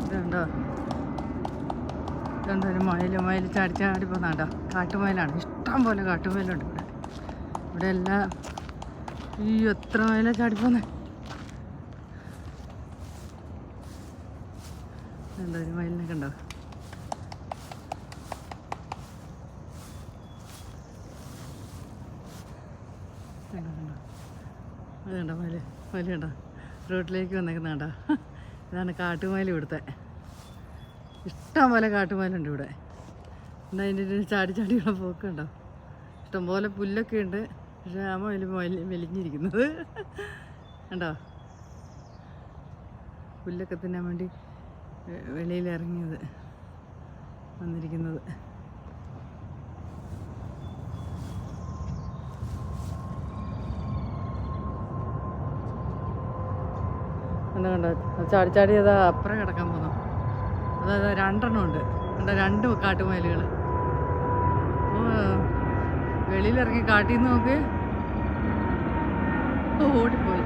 ഇതുണ്ടോ, ഇതുണ്ടോ ഒരു മയിൽ ചാടി ചാടി പോന്നാണ്ടോ. കാട്ടുമയിലാണ്, ഇഷ്ടം പോലെ കാട്ടുമയിലുണ്ട് ഇവിടെ. ഇവിടെ എല്ലാം ഈ എത്ര മയില ചാടിപ്പോന്നെ. എന്താ ഒരു മയിലിനൊക്കെ ഉണ്ടോ. അതുണ്ടോ മയിൽ കണ്ടോ, റോട്ടിലേക്ക് വന്നേക്കുന്ന കണ്ടോ. ഇതാണ് കാട്ടുമയിൽ ഇവിടുത്തെ. ഇഷ്ടം പോലെ കാട്ടുമയിലുണ്ട് ഇവിടെ. എന്താ അതിൻ്റെ ചാടി ചാടിയുള്ള പോക്കുണ്ടോ. ഇഷ്ടംപോലെ പുല്ലൊക്കെ ഉണ്ട്, പക്ഷേ ആ മയിൽ മെലിഞ്ഞിരിക്കുന്നത് കണ്ടോ. പുല്ലൊക്കെ തിന്നാൻ വേണ്ടി വെളിയിലിറങ്ങിയത് വന്നിരിക്കുന്നത്. കണ്ടോ കണ്ടോ, ചാടി ചാടി അതാ അപ്പുറം കിടക്കാൻ പോകുന്നു. അതായത് 2 ഉണ്ട് കണ്ടോ, 2 കാട്ടുമയിലുകൾ. വെളിയിലിറങ്ങി കാട്ടിൽ നിന്ന് നോക്ക്, ഓടിപ്പോയി.